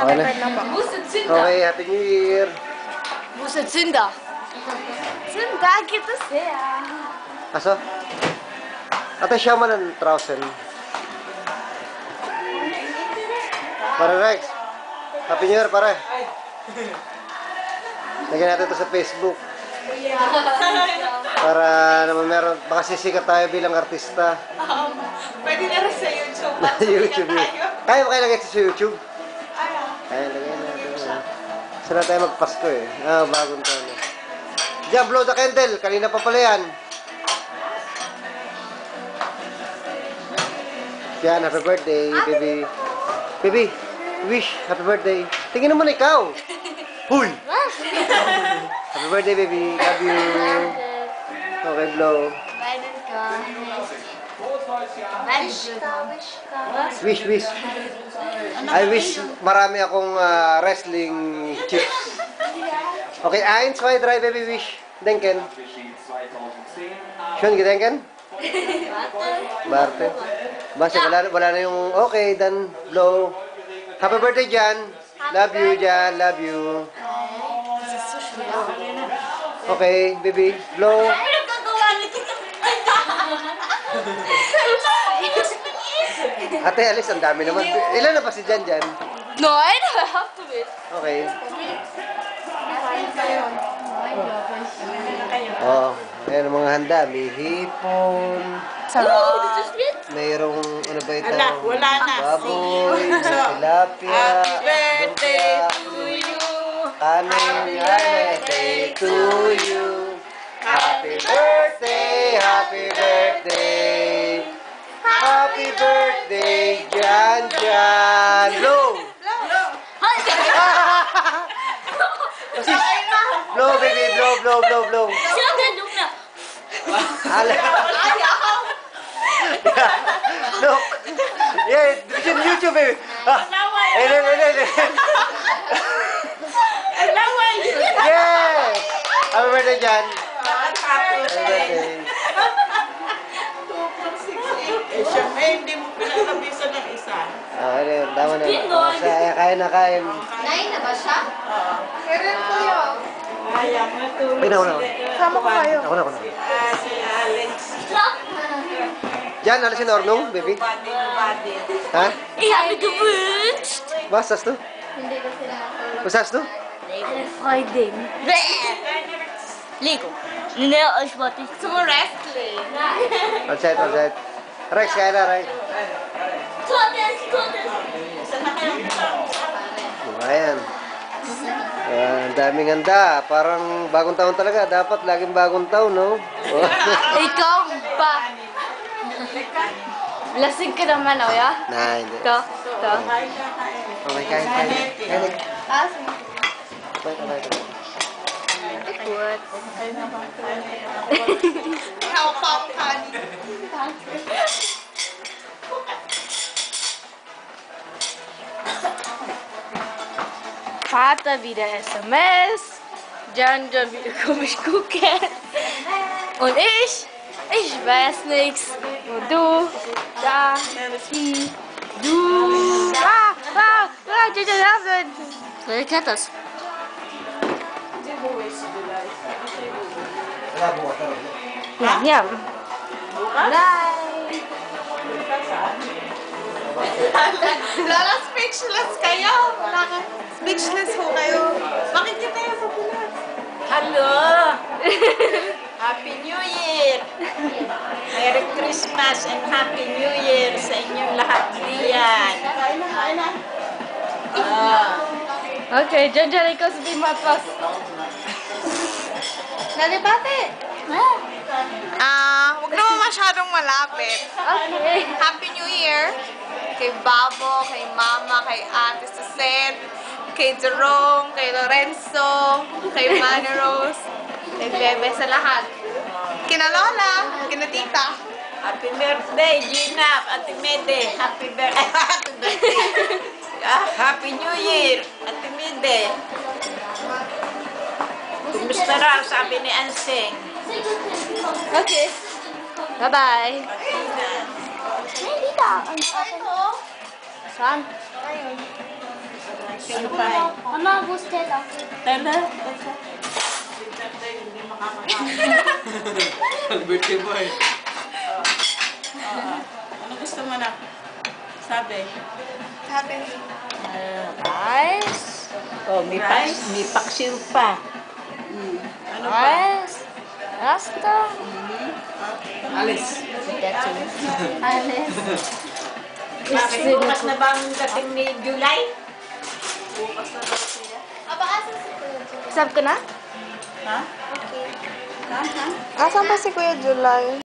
Okay na. Okay, Happy New Year. 무슨 준다. 준다 kita siya. Aso? Ate siya man ang trousen. Pare Rex. Happy New Year, pare. Lagyan natin ito sa Facebook. Para naman meron, baka sisikat tayo bilang artista. Pwede na rin sa YouTube. YouTube. Kaya ba kayo lagay ito sa YouTube? Kaya lagay natin. Saan na tayo magpasko eh. Bagong taon eh. Diyan, blow the candle. Kanina pa pala yan. Yan, happy birthday, baby. Baby, wish, happy birthday. Tingin naman ikaw. Huy! Happy birthday, baby. Love you. Okay, blow. Wish, wish. I wish marami akong wrestling chips. Okay, 1, 2, 3, baby, wish. Denken. Schön gedenken? Barte. Basta wala na yung okay, then blow. Happy birthday, Jan. Love you, Jan. Love you. Okay, baby, blow. Ate, alis, ang dami naman. Ilan na ba si Jan Jan? No, I don't have to wait. Okay. Oh, ayan ang mga handa. May hipon. Mayroong, ano ba ito? Wala na. Baboy, tilapia, Birthday to you. kanin, birthday to you. Happy birthday, happy birthday. Happy birthday, Jan Jan. Blow! Blow, baby, blow, blow, blow, blow. Look. Yeah, it's in YouTube, baby. Yes! Happy birthday, Jan. Happy birthday. 2.68. Siyempre, hindi mo pinalabisan ng isa. Tama na. Kain na, kain. Nain na ba siya? Meron ko yun. Kaya, matulog Ay, nauna. Sama ko kayo. Ako na. Si Alex. Jan, alisin na ornong, baby. Badi. Ha? Happy to birthday. Basas to? Hindi ko sila matulog. Basas to? Friday. Ligo. Hindi ako spotty. Sumo wrestling. Alright. Rex, kaya na, Rex. Totes. Ayan. Ang daming handa. Parang bagong taon talaga. Dapat laging bagong taon, no? Ikaw pa. Lasing ka naman, o ya? Nah, hindi. Ito. Okay, kain. Kain. What? Vater wieder SMS, Jan wieder komisch gucken und ich weiß nichts. Und du, da, sie, du, wer kennt das? Ja. Lala, speechless kayo. Speechless ho kayo. Bakit kita yung popular? Hello! Happy New Year! Merry Christmas and Happy New Year sa inyong lahat diyan. Okay, Jan, ikaw sabihin mo atlas. Nalibate! Huwag naman masyadong malapit. Okay. Happy New Year! Kay Babo, kay Mama, kay Ate Suzette, kay Jerome, kay Lorenzo, kay Manny Rose, kay Bebe, sa lahat. Kina Lola, kina Tita. Happy birthday, Gina, Ate Mede. Happy birthday. Happy New Year, Ate Mede. Kumusta raw, sabi ni Anseng. Okay. Bye-bye. Saan? Ano pa? Ano, boosted lang. Tanda? Birthday boy. Ano gusto mo na? Sabi. Sabi. Rice. Oh, may paksiw pa. Ano pa? Rice. Pasta. Alice. Alis. Bakit bukas na ba ang dating ni July? Bukas na daw siya. Aba, asan si Kuya July? Sab ko na? Ha? Okay. Ha? Asan pa si Kuya July?